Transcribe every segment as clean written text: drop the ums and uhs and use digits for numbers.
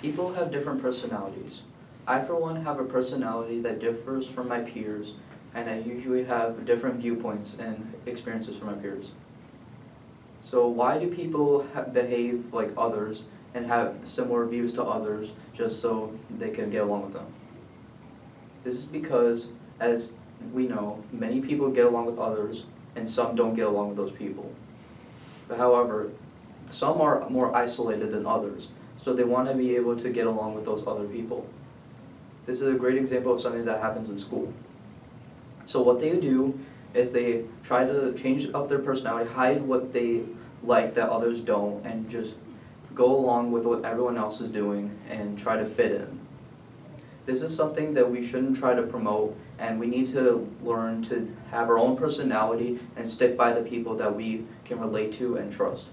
People have different personalities. I, for one, have a personality that differs from my peers, and I usually have different viewpoints and experiences from my peers. So why do people behave like others and have similar views to others just so they can get along with them? This is because, as we know, many people get along with others and some don't get along with those people. But however, some are more isolated than others, so they want to be able to get along with those other people. This is a great example of something that happens in school. So what they do is they try to change up their personality, hide what they like that others don't, and just go along with what everyone else is doing and try to fit in. This is something that we shouldn't try to promote, and we need to learn to have our own personality and stick by the people that we can relate to and trust.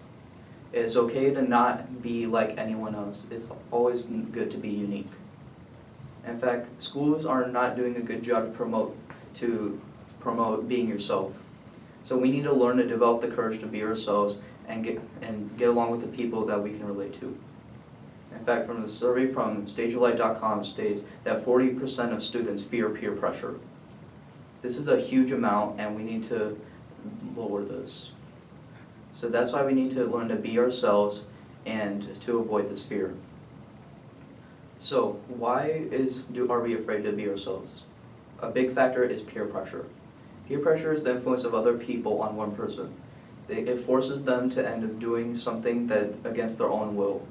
It's okay to not be like anyone else. It's always good to be unique. In fact, schools are not doing a good job to promote being yourself. So we need to learn to develop the courage to be ourselves and get along with the people that we can relate to. In fact, from the survey from StageOfLight.com states that 40% of students fear peer pressure. This is a huge amount, and we need to lower this. So that's why we need to learn to be ourselves and to avoid this fear. So why are we afraid to be ourselves? A big factor is peer pressure. Peer pressure is the influence of other people on one person. It forces them to end up doing something that against their own will.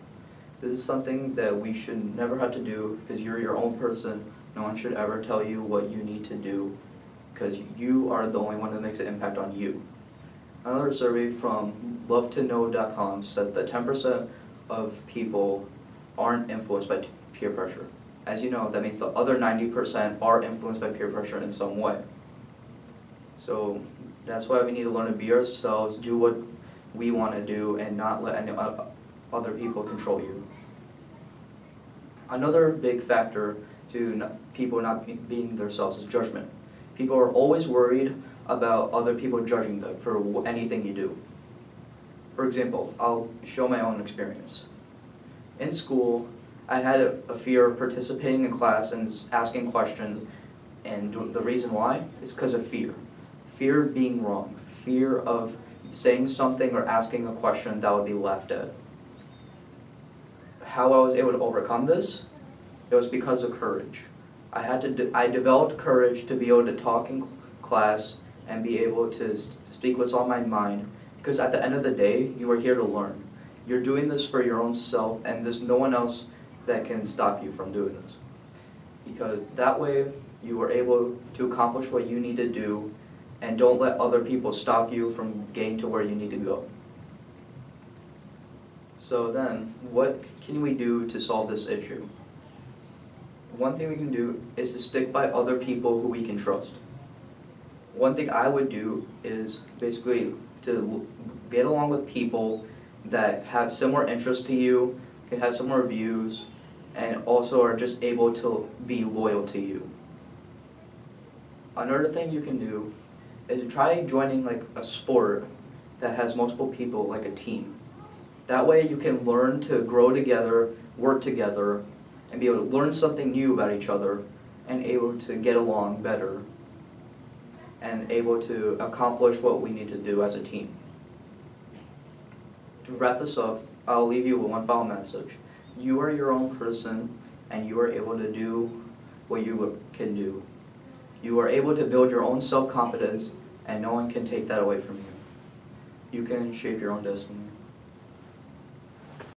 This is something that we should never have to do because you're your own person. No one should ever tell you what you need to do because you are the only one that makes an impact on you. Another survey from LoveToKnow.com says that 10% of people aren't influenced by peer pressure. As you know, that means the other 90% are influenced by peer pressure in some way. So that's why we need to learn to be ourselves, do what we want to do, and not let any other people control you. Another big factor to people not being themselves is judgment. People are always worried about other people judging them for anything you do. For example, I'll show my own experience. In school, I had a fear of participating in class and asking questions, and the reason why is because of fear. Fear of being wrong, fear of saying something or asking a question that would be laughed at. How I was able to overcome this? It was because of courage. I developed courage to be able to talk in class and be able to speak what's on my mind, because at the end of the day, you are here to learn. You're doing this for your own self, and there's no one else that can stop you from doing this. Because that way, you are able to accomplish what you need to do, and don't let other people stop you from getting to where you need to go. So then, what can we do to solve this issue? One thing we can do is to stick by other people who we can trust. One thing I would do is basically to get along with people that have similar interests to you, can have similar views, and also are just able to be loyal to you. Another thing you can do is try joining like a sport that has multiple people, like a team. That way you can learn to grow together, work together, and be able to learn something new about each other, and able to get along better, and able to accomplish what we need to do as a team. To wrap this up, I'll leave you with one final message. You are your own person, and you are able to do what you can do. You are able to build your own self-confidence, and no one can take that away from you. You can shape your own destiny.